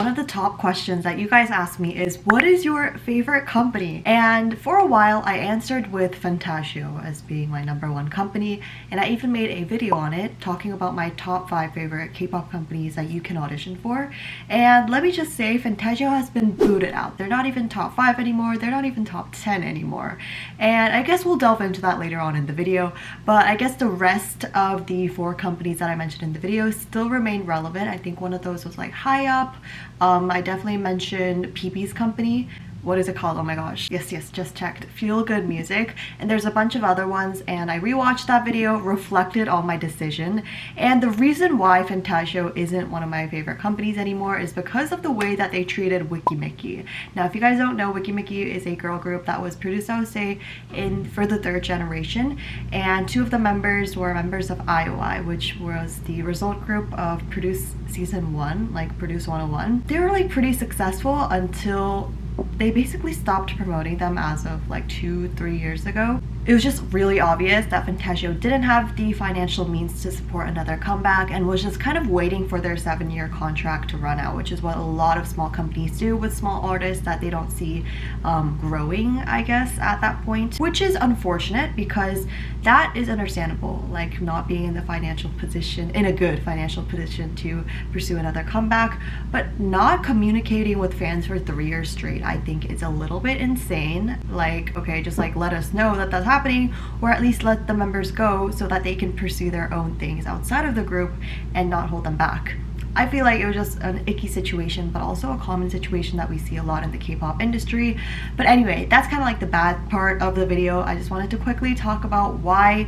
One of the top questions that you guys ask me is, what is your favorite company? And for a while I answered with Fesio as being my #1 company, and I even made a video on it talking about my top 5 favorite K-pop companies that you can audition for. And let me just say, Fesio has been booted out. They're not even top 5 anymore, they're not even top 10 anymore. And I guess we'll delve into that later on in the video, but I guess the rest of the 4 companies that I mentioned in the video still remain relevant. I think one of those was like High Up. I definitely mentioned PP's company. What is it called? Oh my gosh. Yes, just checked. Feel Good Music. And there's a bunch of other ones, and I rewatched that video, reflected on my decision. And the reason why Fesio isn't one of my favorite companies anymore is because of the way that they treated Wikimiki. Now, if you guys don't know, Wikimiki is a girl group that was produced, I would say, for the 3rd generation. And 2 of the members were members of IOI, which was the result group of Produce Season 1, like Produce 101. They were like pretty successful until they basically stopped promoting them as of like 2-3 years ago. It was just really obvious that Fesio didn't have the financial means to support another comeback and was just kind of waiting for their 7-year contract to run out, which is what a lot of small companies do with small artists that they don't see growing, I guess, at that point, which is unfortunate because that is understandable, like not being in the financial position, in a good financial position to pursue another comeback, but not communicating with fans for 3 years straight, I think is a little bit insane. Like, okay, just like let us know that that's happening, or at least let the members go so that they can pursue their own things outside of the group and not hold them back. I feel like it was just an icky situation, but also a common situation that we see a lot in the K-pop industry. But anyway, that's kind of like the bad part of the video. I just wanted to quickly talk about why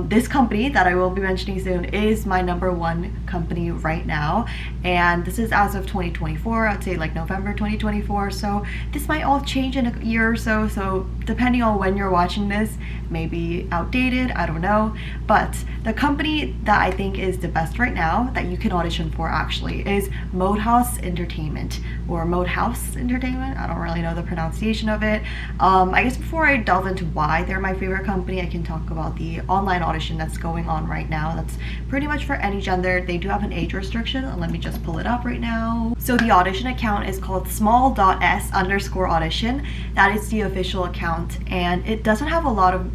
this company that I will be mentioning soon is my #1 company right now. And this is as of 2024, I'd say like November 2024. So this might all change in a year or so. So depending on when you're watching this, maybe outdated, I don't know. But the company that I think is the best right now that you can audition for actually is Modehouse Entertainment, or Modehouse Entertainment. I don't really know the pronunciation of it. I guess before I delve into why they're my favorite company, I can talk about the online audition that's going on right now. That's pretty much for any gender. They do have an age restriction. Let me just pull it up right now. So the audition account is called small.s_audition. That is the official account, and it doesn't have a lot of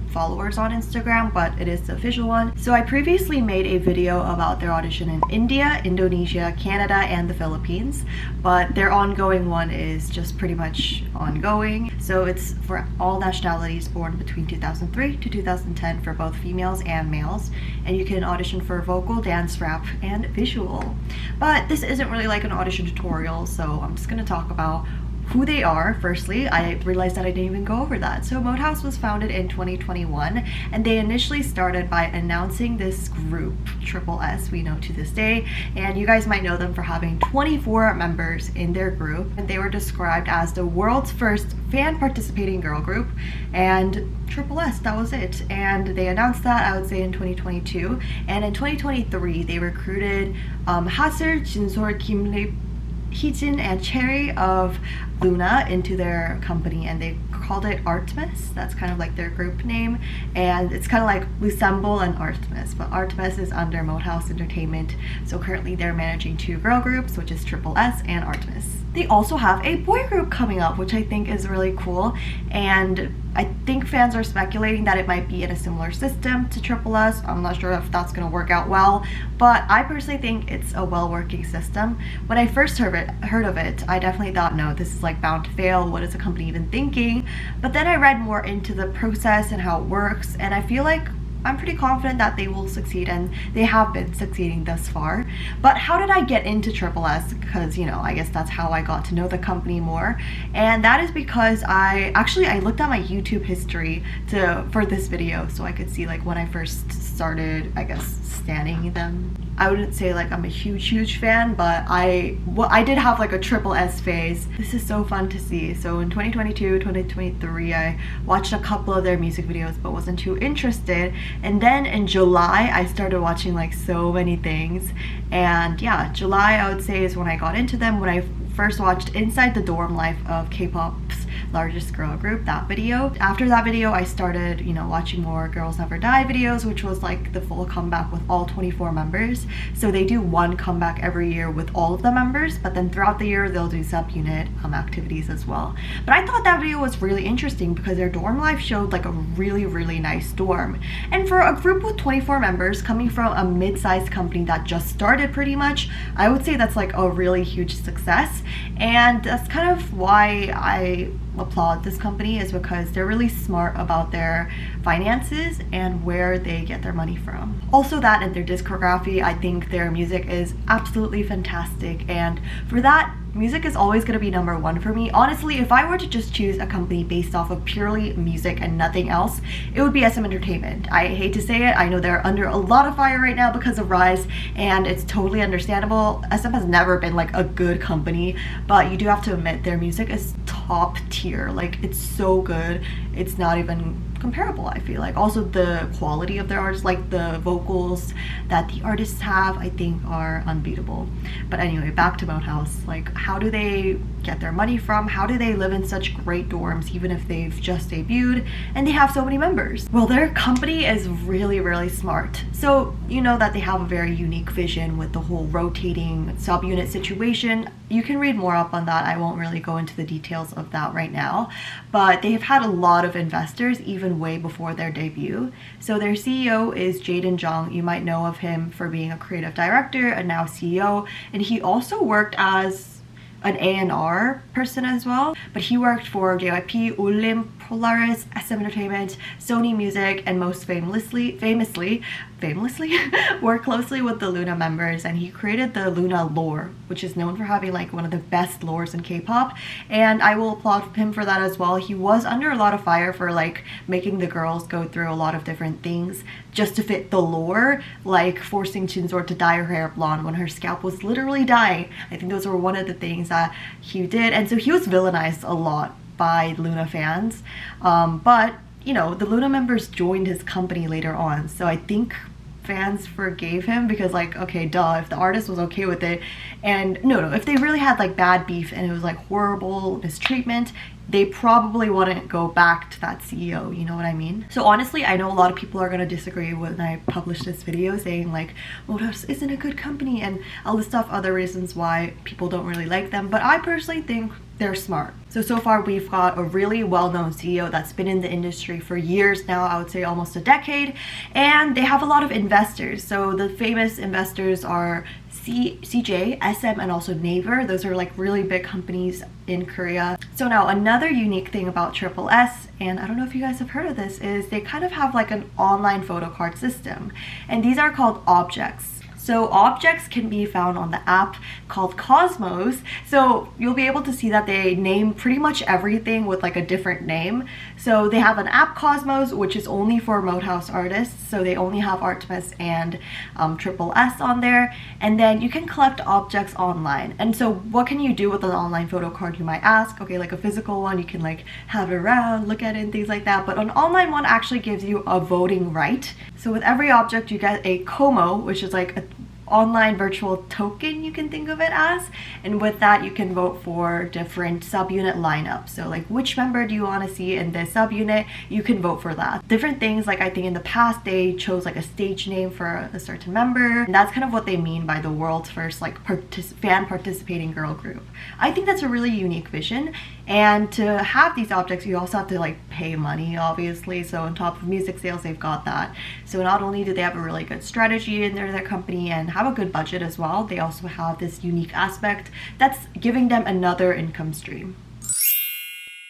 followers on Instagram, but it is the official one. So I previously made a video about their audition in India, Indonesia, Canada, and the Philippines, but their ongoing one is just pretty much ongoing. So it's for all nationalities born between 2003 to 2010 for both females and males, and you can audition for vocal, dance, rap, and visual. But this isn't really like an audition tutorial, so I'm just gonna talk about who they are. Firstly, I realized that I didn't even go over that. So Modehouse was founded in 2021, and they initially started by announcing this group, Triple S, we know to this day, and you guys might know them for having 24 members in their group, and they were described as the world's first fan participating girl group, and Triple S, that was it. And they announced that, I would say, in 2022, and in 2023 they recruited Haser, Jinsor, Kim Heejin, and Cherry of Luna into their company, and they called it Artemis. That's kind of like their group name, and it's kind of like Lusemble and Artemis, but Artemis is under Modehouse Entertainment. So currently they're managing 2 girl groups, which is Triple S and Artemis. They also have a boy group coming up, which I think is really cool, and I think fans are speculating that it might be in a similar system to Triple S. I'm not sure if that's going to work out well, but I personally think it's a well-working system. When I first heard of it, I definitely thought, no, this is like bound to fail. What is the company even thinking? But then I read more into the process and how it works, and I feel like I'm pretty confident that they will succeed, and they have been succeeding thus far. But how did I get into Triple S? Because, you know, I guess that's how I got to know the company more. And that is because I looked at my YouTube history for this video, so I could see like when I first started, I guess, standing them. I wouldn't say like I'm a huge fan, but I did have like a Triple S phase. This is so fun to see. So in 2022, 2023, I watched a couple of their music videos but wasn't too interested. And then in July, I started watching like so many things. And yeah, July I would say is when I got into them, when I first watched Inside the Dorm Life of K-pop's largest girl group, that video. After that video, I started, you know, watching more Girls Never Die videos, which was like the full comeback with all 24 members. So they do one comeback every year with all of the members, but then throughout the year they'll do subunit activities as well. But I thought that video was really interesting because their dorm life showed like a really nice dorm. And for a group with 24 members coming from a mid-sized company that just started pretty much, I would say that's like a really huge success. And that's kind of why I applaud this company, is because they're really smart about their finances and where they get their money from. Also that and their discography, I think their music is absolutely fantastic, and for that, music is always going to be number one for me. Honestly, if I were to just choose a company based off of purely music and nothing else, it would be SM Entertainment. I hate to say it, I know they're under a lot of fire right now because of Rise, and it's totally understandable. SM has never been like a good company, but you do have to admit their music is top tier. Like, it's so good, it's not even comparable, I feel like. Also the quality of their artists, like the vocals that the artists have, I think are unbeatable. But anyway, back to Boathouse. Like, how do they get their money from? How do they live in such great dorms even if they've just debuted and they have so many members? Well, their company is really smart. So you know that they have a very unique vision with the whole rotating subunit situation. You can read more up on that. I won't really go into the details of that right now, but they've had a lot of investors even way before their debut. So their CEO is Jaden Jung. You might know of him for being a creative director and now CEO, and he also worked as an A&R person as well, but he worked for JYP, Olim, Polaris, SM Entertainment, Sony Music, and most famously worked closely with the Luna members, and he created the Luna lore, which is known for having like one of the best lores in K-pop, and I will applaud him for that as well. He was under a lot of fire for like making the girls go through a lot of different things just to fit the lore, like forcing Jinsoor to dye her hair blonde when her scalp was literally dying. I think those were one of the things that he did, and so he was villainized a lot by Luna fans, but you know, the Luna members joined his company later on, so I think fans forgave him because, like, okay, duh, if the artist was okay with it, and no, if they really had like bad beef and it was like horrible mistreatment, they probably wouldn't go back to that CEO, you know what I mean? So honestly, I know a lot of people are gonna disagree when I publish this video saying like, Motos isn't a good company, and I'll list off other reasons why people don't really like them, but I personally think they're smart. So far we've got a really well-known CEO that's been in the industry for years now, I would say almost a decade, and they have a lot of investors. So the famous investors are CJ, SM, and also Naver. Those are like really big companies in Korea. So now another unique thing about Triple S, and I don't know if you guys have heard of this, is they kind of have like an online photo card system, and these are called objects. So objects can be found on the app called Cosmos. So you'll be able to see that they name pretty much everything with like a different name. So they have an app Cosmos, which is only for Moathouse artists. So they only have Artemis and Triple S on there. And then you can collect objects online. And so what can you do with an online photo card, you might ask? Okay, like a physical one, you can like have it around, look at it and things like that. But an online one actually gives you a voting right. So with every object you get a Como, which is like a online virtual token, you can think of it as, and with that you can vote for different subunit lineups. So like, which member do you want to see in this subunit, you can vote for that. Different things, like I think in the past they chose like a stage name for a certain member, and that's kind of what they mean by the world's first like fan participating girl group. I think that's a really unique vision, and to have these objects you also have to like pay money, obviously. So on top of music sales, they've got that. So not only do they have a really good strategy in their company and have a good budget as well, they also have this unique aspect that's giving them another income stream.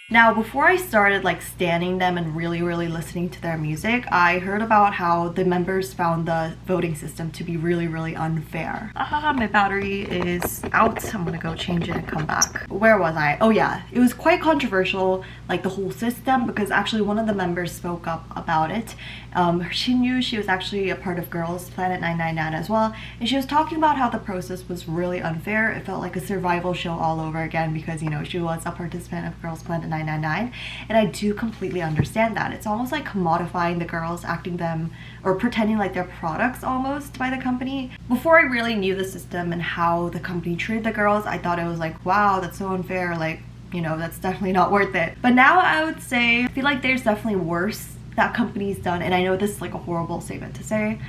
Now, before I started like standing them and really listening to their music, I heard about how the members found the voting system to be really unfair. My battery is out. I'm gonna go change it and come back. Where was I? Oh yeah, it was quite controversial, like the whole system, because actually one of the members spoke up about it. Shinyu, she was actually a part of Girls Planet 999 as well, and she was talking about how the process was really unfair. It felt like a survival show all over again because, you know, she was a participant of Girls Planet 999, and I do completely understand that. It's almost like commodifying the girls, acting them or pretending like they're products almost by the company. Before I really knew the system and how the company treated the girls, I thought it was like, wow, that's so unfair. Like, you know, that's definitely not worth it. But now I would say, I feel like there's definitely worse that company's done, and I know this is like a horrible statement to say,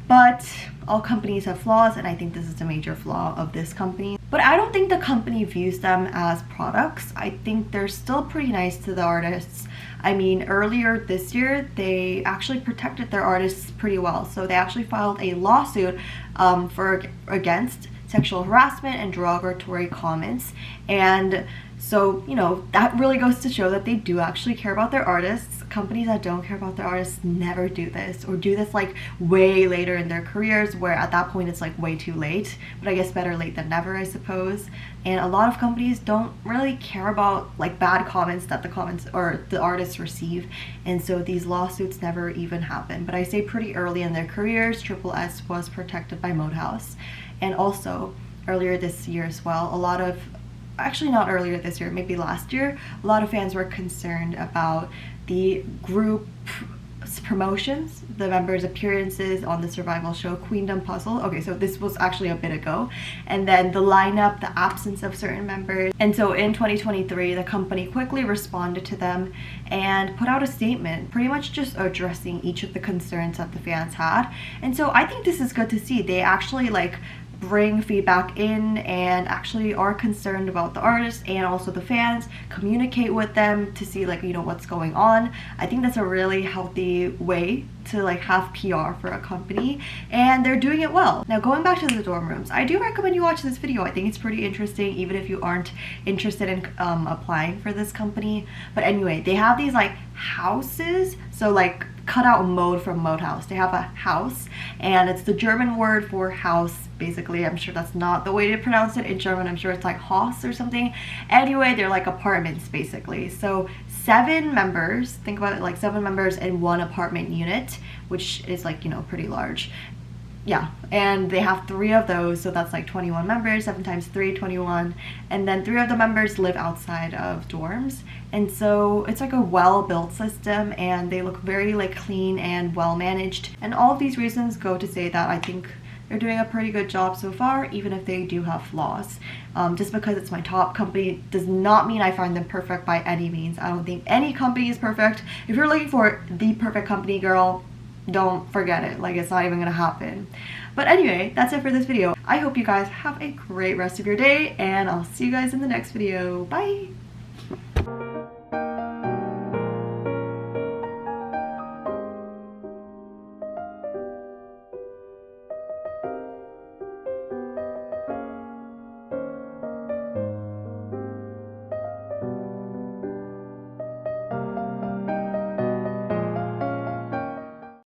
but all companies have flaws, and I think this is a major flaw of this company. But I don't think the company views them as products. I think they're still pretty nice to the artists. I mean, earlier this year, they actually protected their artists pretty well. So they actually filed a lawsuit against sexual harassment and derogatory comments. And so, you know, that really goes to show that they do actually care about their artists. Companies that don't care about their artists never do this, or do this like way later in their careers, where at that point it's like way too late. But I guess better late than never, I suppose. And a lot of companies don't really care about like bad comments that the artists receive, and so these lawsuits never even happen. But I say pretty early in their careers, Triple S was protected by Modehouse. And also earlier this year as well, actually not earlier this year, maybe last year, a lot of fans were concerned about the group's promotions, the members' appearances on the survival show Queendom Puzzle. Okay, so this was actually a bit ago. And then the lineup, the absence of certain members. And so in 2023, the company quickly responded to them and put out a statement, pretty much just addressing each of the concerns that the fans had. And so I think this is good to see. They actually like bring feedback in and actually are concerned about the artists and also the fans, communicate with them to see like, you know, what's going on. I think that's a really healthy way to like have PR for a company, and they're doing it well. Now going back to the dorm rooms, I do recommend you watch this video. I think it's pretty interesting even if you aren't interested in applying for this company. But anyway, they have these like houses, so like cut out mode from Modehouse. They have a house, and it's the German word for house basically. I'm sure that's not the way to pronounce it in German. I'm sure it's like Haus or something. Anyway, they're like apartments basically. So 7 members, think about it like 7 members in one apartment unit, which is like, you know, pretty large. Yeah, and they have 3 of those, so that's like 21 members. 7 times 3, 21. And then 3 of the members live outside of dorms, and so it's like a well-built system, and they look very like clean and well managed. And all of these reasons go to say that I think they're doing a pretty good job so far, even if they do have flaws. Just because it's my top company does not mean I find them perfect by any means. I don't think any company is perfect. If you're looking for the perfect company, girl, don't forget it. Like, it's not even gonna happen. But anyway, that's it for this video. I hope you guys have a great rest of your day, and I'll see you guys in the next video. Bye!